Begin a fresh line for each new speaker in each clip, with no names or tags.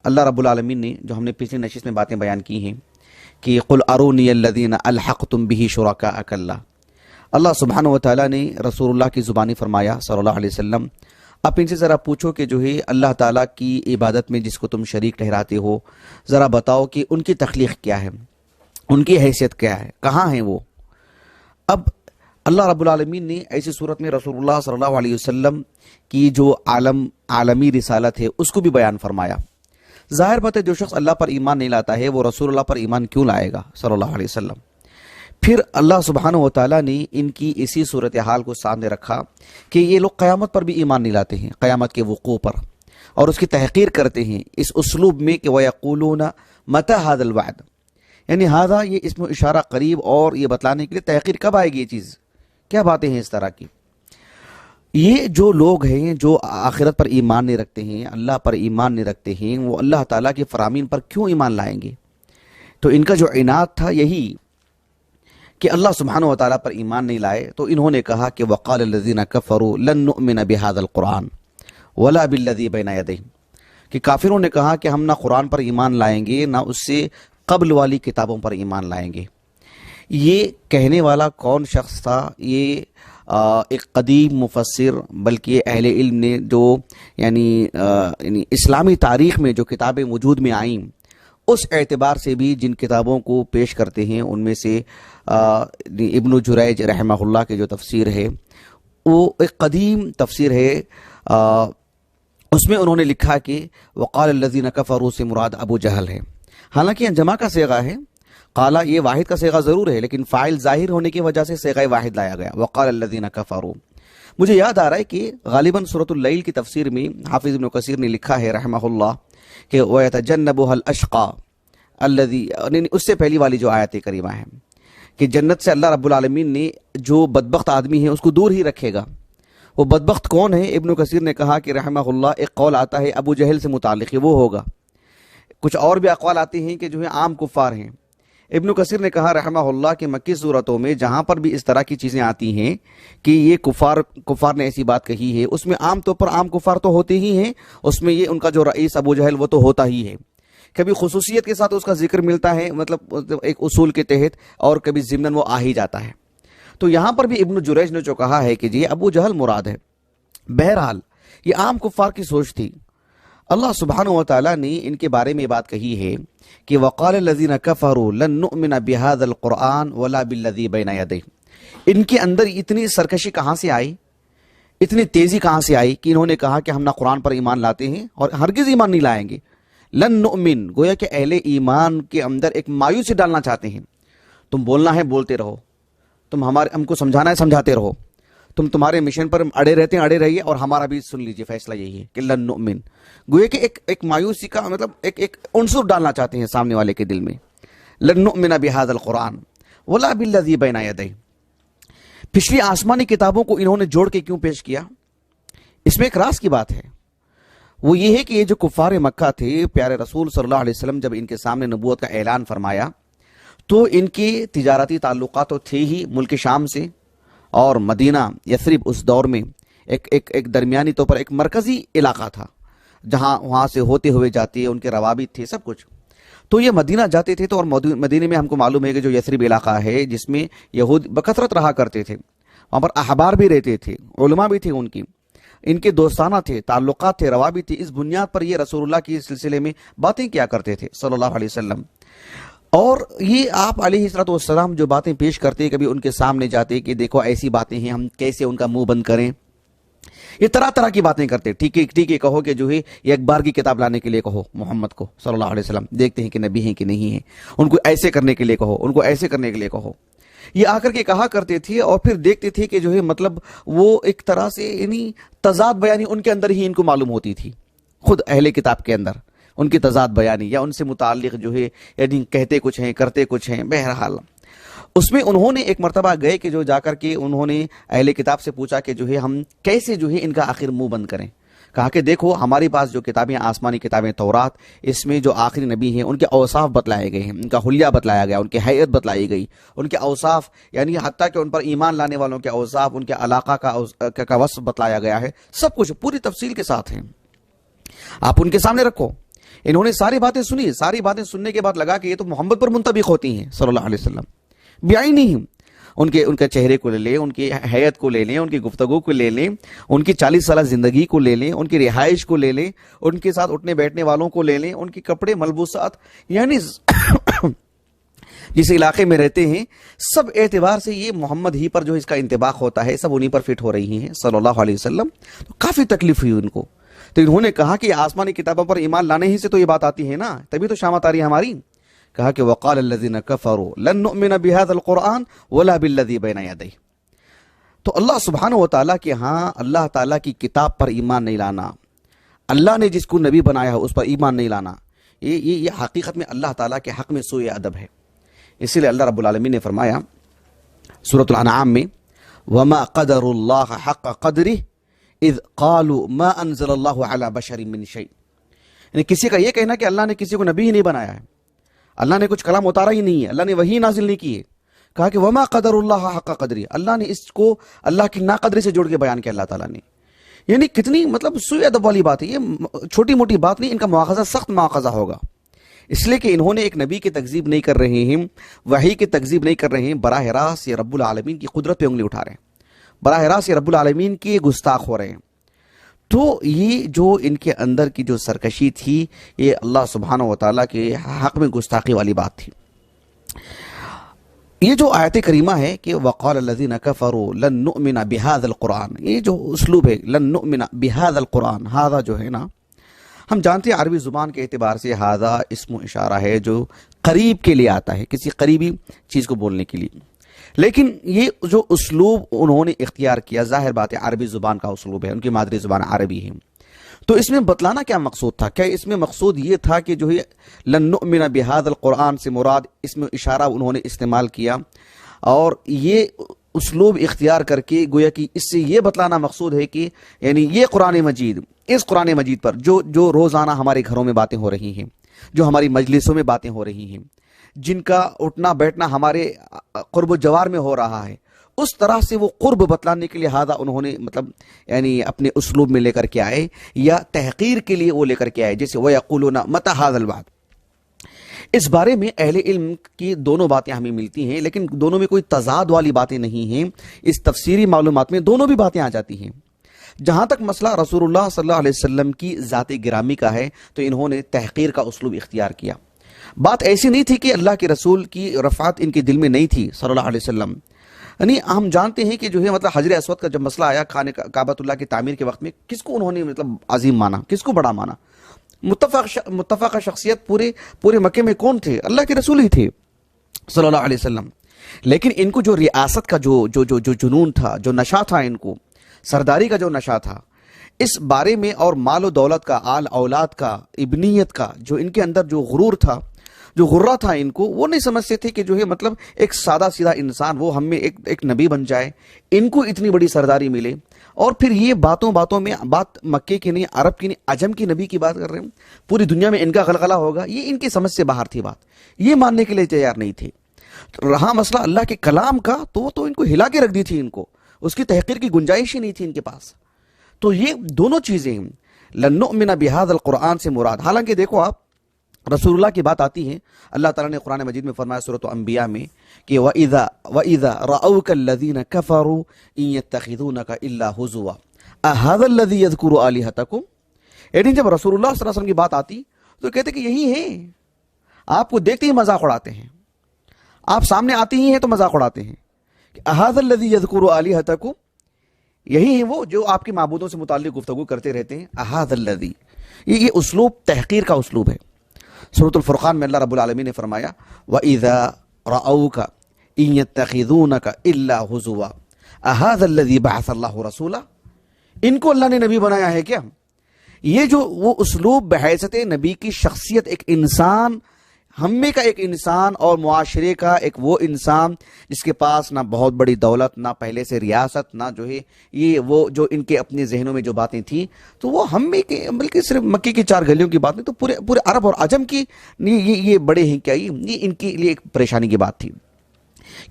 اللہ رب العالمین نے جو ہم نے پچھلی نشست میں باتیں بیان کی ہیں کہ قل ارونی الذین الحقتم بہ شرکاء کلا، اللہ سبحانہ و تعالیٰ نے رسول اللہ کی زبانی فرمایا صلی اللہ علیہ وسلم، آپ ان سے ذرا پوچھو کہ جو ہے اللہ تعالیٰ کی عبادت میں جس کو تم شریک ٹھہراتے ہو، ذرا بتاؤ کہ ان کی تخلیق کیا ہے، ان کی حیثیت کیا ہے، کہاں ہیں وہ۔ اب اللہ رب العالمین نے ایسی صورت میں رسول اللہ صلی اللہ علیہ وسلم کی جو عالمی رسالت ہے اس کو بھی بیان فرمایا۔ ظاہر بات ہے جو شخص اللہ پر ایمان نہیں لاتا ہے وہ رسول اللہ پر ایمان کیوں لائے گا صلی اللہ علیہ وسلم۔ پھر اللہ سبحانہ و تعالیٰ نے ان کی اسی صورتحال کو سامنے رکھا کہ یہ لوگ قیامت پر بھی ایمان نہیں لاتے ہیں، قیامت کے وقوع پر، اور اس کی تحقیر کرتے ہیں اس اسلوب میں کہ وَيَقُولُونَ مَتَى هَذَا الْوَعْدُ، یعنی ہذا یہ اسم اشارہ قریب، اور یہ بتلانے کے لیے تحقیر کب آئے گی، یہ چیز کیا باتیں ہیں اس طرح کی۔ یہ جو لوگ ہیں جو آخرت پر ایمان نہیں رکھتے ہیں، اللہ پر ایمان نہیں رکھتے ہیں، وہ اللہ تعالیٰ کے فرامین پر کیوں ایمان لائیں گے؟ تو ان کا جو عناد تھا یہی کہ اللہ سبحانہ و تعالیٰ پر ایمان نہیں لائے، تو انہوں نے کہا کہ وقال الذین کفروا لن نؤمن بهذا القرآن ولا بالذی بین یدیہ، کہ کافروں نے کہا کہ ہم نہ قرآن پر ایمان لائیں گے نہ اس سے قبل والی کتابوں پر ایمان لائیں گے۔ یہ کہنے والا کون شخص تھا؟ یہ ایک قدیم مفسر، بلکہ اہل علم نے جو یعنی اسلامی تاریخ میں جو کتابیں وجود میں آئیں اس اعتبار سے بھی جن کتابوں کو پیش کرتے ہیں ان میں سے ابن جریج رحمہ اللہ کے جو تفسیر ہے وہ ایک قدیم تفسیر ہے، اس میں انہوں نے لکھا کہ وقال الذین کفروا سے مراد ابو جہل ہے، حالانکہ یہ جمع کا صیغہ ہے، قالا یہ واحد کا صیغہ ضرور ہے لیکن فاعل ظاہر ہونے کی وجہ سے صیغہ واحد لایا گیا، وقال الذین کفروا۔ مجھے یاد آ رہا ہے کہ غالباً سورۃ اللیل کی تفسیر میں حافظ ابن کثیر نے لکھا ہے رحمہ اللہ کہ وَيَتَجَنَّبُهَا الْأَشْقَى الَّذِي، اس سے پہلی والی جو آیت کریمہ ہے کہ جنت سے اللہ رب العالمین نے جو بدبخت آدمی ہے اس کو دور ہی رکھے گا۔ وہ بدبخت کون ہے؟ ابن کثیر نے کہا کہ رحمہ اللہ ایک قول آتا ہے ابو جہل سے متعلق ہے، وہ ہوگا۔ کچھ اور بھی اقوال آتے ہیں کہ جو ہے عام کفار ہیں۔ ابن کثیر نے کہا رحمہ اللہ کہ مکی صورتوں میں جہاں پر بھی اس طرح کی چیزیں آتی ہیں کہ یہ کفار نے ایسی بات کہی ہے، اس میں عام طور پر عام کفار تو ہوتے ہی ہیں، اس میں یہ ان کا جو رئیس ابو جہل وہ تو ہوتا ہی ہے، کبھی خصوصیت کے ساتھ اس کا ذکر ملتا ہے، مطلب ایک اصول کے تحت، اور کبھی ضمناً وہ آ ہی جاتا ہے۔ تو یہاں پر بھی ابن جریج نے جو کہا ہے کہ جی ابو جہل مراد ہے۔ بہرحال یہ عام کفار کی سوچ تھی۔ اللہ سبحانہ و تعالیٰ نے ان کے بارے میں بات کہی ہے کہ وقال الذین کفروا لن نؤمن بهذا القرآن ولا بالذی بین یدیہ، ان کے اندر اتنی سرکشی کہاں سے آئی، اتنی تیزی کہاں سے آئی کہ انہوں نے کہا کہ ہم نہ قرآن پر ایمان لاتے ہیں اور ہرگز ایمان نہیں لائیں گے۔ لن نؤمن، گویا کہ اہل ایمان کے اندر ایک مایوسی ڈالنا چاہتے ہیں، تم بولنا ہے بولتے رہو، تم ہم کو سمجھانا ہے سمجھاتے رہو، تمہارے مشن پر اڑے رہتے ہیں اڑے رہیے، اور ہمارا بھی سن لیجئے، فیصلہ یہی ہے کہ لن نؤمن، گویا کہ ایک مایوسی کا مطلب ایک عنصر ڈالنا چاہتے ہیں سامنے والے کے دل میں۔ لن نؤمن بهذا القرآن ولا بالذی بین یدیہ، پچھلی آسمانی کتابوں کو انہوں نے جوڑ کے کیوں پیش کیا؟ اس میں ایک راز کی بات ہے، وہ یہ ہے کہ یہ جو کفار مکہ تھے، پیارے رسول صلی اللہ علیہ وسلم جب ان کے سامنے نبوت کا اعلان فرمایا تو ان کے تجارتی تعلقات تو تھے ہی ملک شام سے، اور مدینہ یثرب اس دور میں ایک درمیانی طور پر ایک مرکزی علاقہ تھا جہاں وہاں سے ہوتے ہوئے جاتے، ان کے روابط تھے سب کچھ۔ تو یہ مدینہ جاتے تھے تو، اور مدینہ میں ہم کو معلوم ہے کہ جو یثرب علاقہ ہے جس میں یہود بکثرت رہا کرتے تھے، وہاں پر احبار بھی رہتے تھے، علماء بھی تھے، ان کے دوستانہ تھے، تعلقات تھے، روابط تھے، اس بنیاد پر یہ رسول اللہ کے سلسلے میں باتیں کیا کرتے تھے صلی اللہ علیہ وسلم۔ اور یہ آپ علیہ الصلوۃ والسلام جو باتیں پیش کرتے، کبھی ان کے سامنے جاتے کہ دیکھو ایسی باتیں ہیں، ہم کیسے ان کا منہ بند کریں، یہ طرح طرح کی باتیں کرتے۔ ٹھیک ہے کہو کہ جو ہے یہ اخبار کی کتاب لانے کے لیے کہو محمد کو صلی اللہ علیہ وسلم، دیکھتے ہیں کہ نبی ہیں کہ نہیں ہیں، ان کو ایسے کرنے کے لیے کہو، ان کو ایسے کرنے کے لیے کہو، یہ آ کر کے کہا کرتے تھے، اور پھر دیکھتے تھے کہ جو ہے مطلب وہ ایک طرح سے یعنی تضاد بیانی ان کے اندر ہی ان کو معلوم ہوتی تھی، خود اہل کتاب کے اندر ان کی تضاد بیانی یا ان سے متعلق جو ہے یعنی کہتے کچھ ہیں کرتے کچھ ہیں۔ بہرحال اس میں انہوں نے ایک مرتبہ گئے کہ جو جا کر کے انہوں نے اہل کتاب سے پوچھا کہ جو ہے ہم کیسے جو ہے ان کا آخر منہ بند کریں۔ کہا کہ دیکھو ہمارے پاس جو کتابیں آسمانی کتابیں تورات، اس میں جو آخری نبی ہیں ان کے اوصاف بتلائے گئے ہیں، ان کا حلیہ بتلایا گیا، ان کی حیت بتلائی گئی، ان کے اوصاف یعنی حتیٰ کہ ان پر ایمان لانے والوں کے اوصاف، ان کے علاقہ کا وصف بتلایا گیا ہے، سب کچھ پوری تفصیل کے ساتھ ہیں، آپ ان کے سامنے رکھو۔ انہوں نے ساری باتیں سنی، ساری باتیں سننے کے بعد لگا کہ یہ تو محمد پر منطبق ہوتی ہیں صلی اللہ علیہ وسلم، بعینہ، ان کے چہرے کو لے لیں، ان کی حیت کو لے لیں، ان کی گفتگو کو لے لیں، ان کی 40 سالہ زندگی کو لے لیں، ان کی رہائش کو لے لیں، ان کے ساتھ اٹھنے بیٹھنے والوں کو لے لیں، ان کے کپڑے ملبوسات، یعنی جس علاقے میں رہتے ہیں سب اعتبار سے یہ محمد ہی پر جو اس کا انطباق ہوتا ہے سب انہی پر فٹ ہو رہی ہیں صلی اللہ علیہ وسلم. تو کافی تکلیف ہوئی ان کو. تو انہوں نے کہا کہ آسمانی کتابوں پر ایمان لانے ہی سے تو یہ بات آتی ہے نا، تبھی تو شامت آ رہی ہے ہماری. کہا کہ وقال الذین کفروا لن نؤمن بهذا القرآن ولا بالذی بین یدیہ. تو اللہ سبحانہ و تعالیٰ کے ہاں اللہ تعالیٰ کی کتاب پر ایمان نہیں لانا، اللہ نے جس کو نبی بنایا ہے اس پر ایمان نہیں لانا، یہ حقیقت میں اللہ تعالیٰ کے حق میں سوء ادب ہے. اسی لیے اللہ رب العالمین نے فرمایا سورۃ الانعام میں وما قدر اللہ حق قدرہ اذ قالوا ما انزل اللہ علی بشر من شیء. یعنی کسی کا یہ کہنا کہ اللہ نے کسی کو نبی ہی نہیں بنایا ہے، اللہ نے کچھ کلام اتارا ہی نہیں ہے، اللہ نے وحی نازل نہیں کی ہے. کہا کہ وما قدر اللہ حق قدرہ، اللہ نے اس کو اللہ کی ناقدری سے جوڑ کے بیان کیا اللہ تعالیٰ نے. یعنی کتنی مطلب سوء ادب والی بات ہے، یہ چھوٹی موٹی بات نہیں، ان کا مواخذہ سخت مواخذہ ہوگا. اس لیے کہ انہوں نے ایک نبی کی تکذیب نہیں کر رہے ہیں، وحی کی تکذیب نہیں کر رہے ہیں، براہ راست یہ رب العالمین کی قدرت پہ انگلی اٹھا رہے ہیں، براہ راست یہ رب العالمین کی گستاخ ہو رہے ہیں. تو یہ جو ان کے اندر کی جو سرکشی تھی یہ اللہ سبحانہ و تعالیٰ کے حق میں گستاخی والی بات تھی. یہ جو آیت کریمہ ہے کہ وقال الذین کفروا لن نؤمن بهذا القرآن، یہ جو اسلوب ہے لن نؤمن بهذا القرآن، ہذا جو ہے نا، ہم جانتے ہیں عربی زبان کے اعتبار سے ہذا اسم و اشارہ ہے جو قریب کے لیے آتا ہے، کسی قریبی چیز کو بولنے کے لیے. لیکن یہ جو اسلوب انہوں نے اختیار کیا ظاہر بات ہے عربی زبان کا اسلوب ہے، ان کی مادری زبان عربی ہے. تو اس میں بتلانا کیا مقصود تھا؟ کیا اس میں مقصود یہ تھا کہ جو ہے لن نؤمن بهذا القرآن سے مراد اسم و اشارہ انہوں نے استعمال کیا اور یہ اسلوب اختیار کر کے گویا کہ اس سے یہ بتلانا مقصود ہے کہ یعنی یہ قرآن مجید، اس قرآن مجید پر جو روزانہ ہمارے گھروں میں باتیں ہو رہی ہیں، جو ہماری مجلسوں میں باتیں ہو رہی ہیں، جن کا اٹھنا بیٹھنا ہمارے قرب و جوار میں ہو رہا ہے، اس طرح سے وہ قرب بتلانے کے لہذا انہوں نے مطلب یعنی اپنے اسلوب میں لے کر کے آئے یا تحقیر کے لیے وہ لے کر کے آئے. جیسے وَيَقُولُونَ مَتَى هَذَا الْوَعْدُ، اس بارے میں اہل علم کی دونوں باتیں ہمیں ملتی ہیں، لیکن دونوں میں کوئی تضاد والی باتیں نہیں ہیں. اس تفسیری معلومات میں دونوں بھی باتیں آ جاتی ہیں. جہاں تک مسئلہ رسول اللہ صلی اللہ علیہ وسلم کی ذات گرامی کا ہے تو انہوں نے تحقیر کا اسلوب اختیار کیا. بات ایسی نہیں تھی کہ اللہ کے رسول کی رفعت ان کے دل میں نہیں تھی صلی اللہ علیہ وسلم. یعنی ہم جانتے ہیں کہ جو ہے مطلب حجر اسود کا جب مسئلہ آیا خانہ کعبۃ اللہ کی تعمیر کے وقت میں، کس کو انہوں نے مطلب عظیم مانا، کس کو بڑا مانا؟ متفقہ شخصیت پورے مکے میں کون تھے؟ اللہ کے رسول ہی تھے صلی اللہ علیہ وسلم. لیکن ان کو جو ریاست کا جو جنون تھا، جو نشہ تھا، ان کو سرداری کا جو نشہ تھا، اس بارے میں اور مال و دولت کا، آل اولاد کا، ابنیت کا جو ان کے اندر جو غرور تھا، جو غرہ تھا ان کو، وہ نہیں سمجھتے تھے کہ جو ہے مطلب ایک سادہ سیدھا انسان وہ ہم میں ایک نبی بن جائے، ان کو اتنی بڑی سرداری ملے. اور پھر یہ باتوں میں بات مکے کی نہیں، عرب کی نہیں، عجم کی نبی کی بات کر رہے ہیں، پوری دنیا میں ان کا غلغلہ ہوگا، یہ ان کی سمجھ سے باہر تھی بات، یہ ماننے کے لیے تیار نہیں تھے. رہا مسئلہ اللہ کے کلام کا تو وہ تو ان کو ہلا کے رکھ دی تھی، ان کو اس کی تحقیر کی گنجائش ہی نہیں تھی ان کے پاس. تو یہ دونوں چیزیں لن نؤمن بهذا القرآن سے مراد. حالانکہ دیکھو آپ رسول اللہ کی بات آتی ہے، اللہ تعالیٰ نے قرآن مجید میں فرمایا سورۃ انبیاء میں کہ وَإِذَا رَأَوْكَ الَّذِينَ كَفَرُوا إِن يَتَّخِذُونَكَ إِلَّا هُزُوًا أَهَذَا الَّذِي يَذْكُرُ آلِهَتَكُمْ. یعنی جب رسول اللہ صلی اللہ علیہ وسلم کی بات آتی تو کہتے کہ یہی ہیں، آپ کو دیکھتے ہی مذاق اڑاتے ہیں، آپ سامنے آتے ہی ہیں تو مذاق اڑاتے ہیں کہ أَهَذَا الَّذِي يَذْكُرُ آلِهَتَكُمْ، یہی ہیں وہ جو آپ کے معبودوں سے متعلق گفتگو کرتے رہتے ہیں. أَهَذَا الَّذِي، یہ اسلوب تحقیر کا اسلوب ہے. سورۃ الفرقان میں اللہ رب العالمین نے فرمایا وَإِذَا رَأَوْكَ إِن يَتَّخِذُونَكَ إِلَّا هُزُوًا أَهَذَا الَّذِي بَعَثَ اللَّهُ رَسُولًا. ان کو اللہ نے نبی بنایا ہے کیا؟ یہ جو وہ اسلوب بحیثیت نبی کی شخصیت، ایک انسان، ہمیں کا ایک انسان اور معاشرے کا ایک وہ انسان جس کے پاس نہ بہت بڑی دولت، نہ پہلے سے ریاست، نہ جو ہے یہ وہ جو ان کے اپنے ذہنوں میں جو باتیں تھیں، تو وہ ہمیں کے بلکہ صرف مکے کی 4 گلیوں کی بات نہیں، تو پورے عرب اور عجم کی یہ بڑے ہیں کیا، یہ ان کے لیے ایک پریشانی کی بات تھی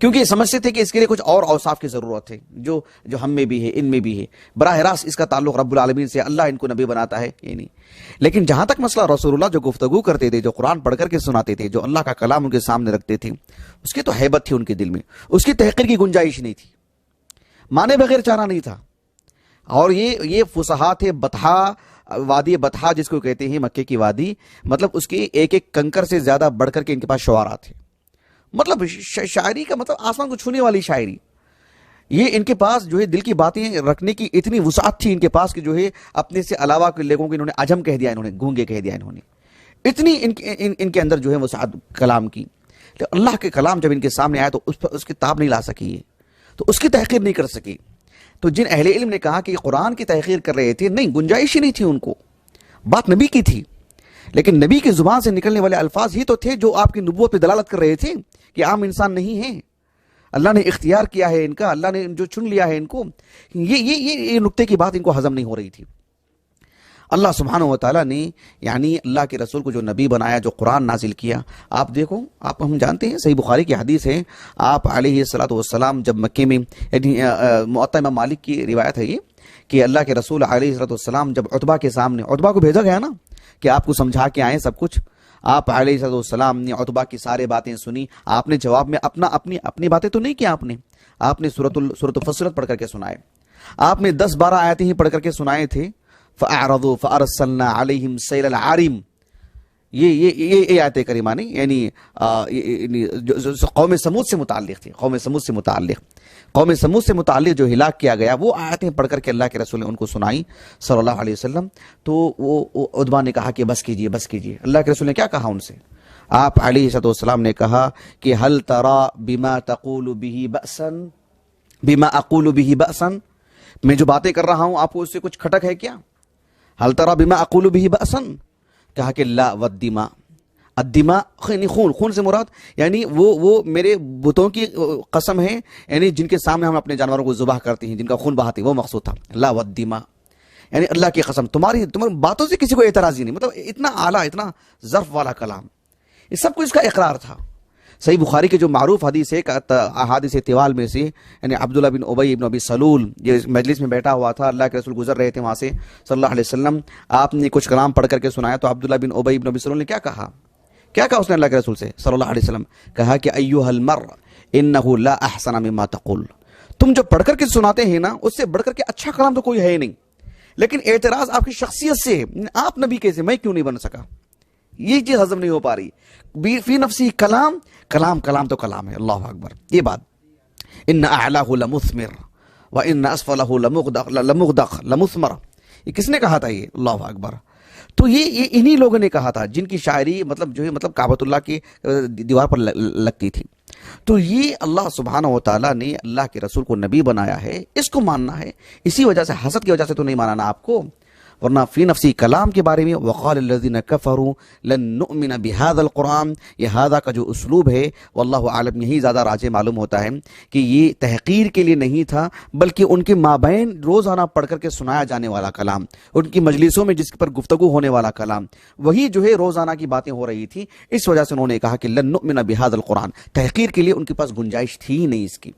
کیونکہ یہ سمجھتے تھے کہ اس کے لیے کچھ اور اوصاف کی ضرورت ہے جو ہم میں بھی ہے، ان میں بھی ہے، براہ راست اس کا تعلق رب العالمین سے، اللہ ان کو نبی بناتا ہے یہ نہیں۔ لیکن جہاں تک مسئلہ رسول اللہ جو گفتگو کرتے تھے، جو قرآن پڑھ کر کے سناتے تھے، جو اللہ کا کلام ان کے سامنے رکھتے تھے، اس کی تو ہیبت تھی ان کے دل میں، اس کی تحقیر کی گنجائش نہیں تھی، مانے بغیر چارہ نہیں تھا۔ اور یہ فصحا تھے، بطحا، وادی بطحا جس کو کہتے ہیں، مکے کی وادی، مطلب اس کے ایک ایک کنکر سے زیادہ بڑھ کر کے ان کے پاس شعراء تھے، مطلب شاعری کا مطلب آسمان کو چھونے والی شاعری۔ یہ ان کے پاس جو ہے دل کی باتیں رکھنے کی اتنی وسعت تھی ان کے پاس کہ جو ہے اپنے سے علاوہ کے لوگوں کو انہوں نے عجم کہہ دیا، انہوں نے گونگے کہہ دیا، انہوں نے اتنی ان کے اندر جو ہے وسعت کلام کی۔ تو اللہ کے کلام جب ان کے سامنے آیا تو اس کی تاب نہیں لا سکی ہے، تو اس کی تحقیر نہیں کر سکی۔ تو جن اہل علم نے کہا کہ یہ قرآن کی تحقیر کر رہے تھے، نہیں، گنجائش ہی نہیں تھی ان کو، بات نبی کی تھی، لیکن نبی کی زبان سے نکلنے والے الفاظ ہی تو تھے جو آپ کی نبوت پہ دلالت کر رہے تھے کہ عام انسان نہیں ہیں، اللہ نے اختیار کیا ہے ان کا، اللہ نے جو چن لیا ہے ان کو۔ یہ نقطے کی بات ان کو ہضم نہیں ہو رہی تھی۔ اللہ سبحانہ و تعالیٰ نے یعنی اللہ کے رسول کو جو نبی بنایا، جو قرآن نازل کیا، آپ دیکھو، ہم جانتے ہیں، صحیح بخاری کی حدیث ہے، آپ علیہ الصلوۃ والسلام جب مکے میں، یعنی موطا امام مالک کی روایت ہے یہ، کہ اللہ کے رسول علیہ الصلوۃ والسلام جب عتبہ کے سامنے، عتبہ کو بھیجا گیا نا کہ آپ کو سمجھا کے آئیں سب کچھ، آپ علیہ الصلوۃ والسلام نے عتبہ کی سارے باتیں سنی، آپ نے جواب میں اپنی باتیں تو نہیں کی، آپ نے سورۃ فصلت پڑھ کر کے سنائے، آپ نے 10-12 آیتیں ہی پڑھ کر کے سنائے تھے، فَأَعْرَضُوا فَأَرْسَلْنَا عَلَيْهِمْ سَيْلَ الْعَارِمِ، یہ آیت کریمہ نہیں، یعنی قوم سمود سے متعلق تھی، قوم سمود سے متعلق جو ہلاک کیا گیا، وہ آیتیں پڑھ کر کے اللہ کے رسول نے ان کو سنائی صلی اللہ علیہ وسلم۔ تو وہ عتبہ نے کہا کہ بس کیجئے۔ اللہ کے رسول نے کیا کہا ان سے؟ آپ علیہ السلام نے کہا کہ هل ترى بما تقول به بأسا، بما اقول به بأسا، میں جو باتیں کر رہا ہوں آپ کو اس سے کچھ کھٹک ہے کیا؟ هل ترى بما اقول به بأسا، کہا کہ لا، والدماء، الدماء خون سے مراد یعنی وہ میرے بتوں کی قسم ہے، یعنی جن کے سامنے ہم اپنے جانوروں کو ذبح کرتے ہیں، جن کا خون بہاتے ہیں، وہ مقصود تھا، لا والدماء، یعنی اللہ کی قسم، تمہاری باتوں سے کسی کو اعتراض ہی نہیں، مطلب اتنا اعلیٰ، اتنا ظرف والا کلام، یہ سب کچھ اس کا اقرار تھا۔ صحیح بخاری کے جو معروف حدیث ہے، احادیث طوال میں سے، یعنی عبداللہ بن ابی بن ابی سلول، یہ مجلس میں بیٹھا ہوا تھا، اللہ کے رسول گزر رہے تھے وہاں سے صلی اللہ علیہ وسلم، آپ نے کچھ کلام پڑھ کر کے سنایا، تو عبداللہ بن ابی بن ابی سلول نے کیا کہا اس نے اللہ کے رسول سے صلی اللہ علیہ وسلم، کہا کہ ایھا المرء انہ لا احسن مما تقول، تم جو پڑھ کر کے سناتے ہیں نا، اس سے بڑھ کر کے اچھا کلام تو کوئی ہے ہی نہیں، لیکن اعتراض آپ کی شخصیت سے ہے، آپ نبی کیسے، میں کیوں نہیں بن سکا، یہ چیز ہضم نہیں ہو پا رہی، فی نفسی کلام تو کلام ہے، اللہ اکبر، یہ بات، ان اعلاہ لمثمر وان اسفلہ لمغدق لمثمر، یہ کس نے کہا تھا؟ یہ اللہ اکبر۔ تو یہ انہی لوگوں نے کہا تھا جن کی شاعری مطلب کعبۃ اللہ کی دیوار پر لگتی تھی۔ تو یہ اللہ سبحانہ و تعالیٰ نے اللہ کے رسول کو نبی بنایا ہے، اس کو ماننا ہے، اسی وجہ سے، حسد کی وجہ سے تو نہیں ماننا آپ کو، ورنہ فی نفسی کلام کے بارے میں وقال الذین کفروا لن نؤمن بهذا القرآن، یہ ہذا کا جو اسلوب ہے واللہ عالم یہی زیادہ راجح معلوم ہوتا ہے کہ یہ تحقیر کے لیے نہیں تھا، بلکہ ان کے مابین روزانہ پڑھ کر کے سنایا جانے والا کلام، ان کی مجلسوں میں جس پر گفتگو ہونے والا کلام، وہی جو ہے روزانہ کی باتیں ہو رہی تھی، اس وجہ سے انہوں نے کہا کہ لن نؤمن بهذا القرآن، تحقیر کے لیے ان کے پاس گنجائش تھی ہی نہیں اس کی۔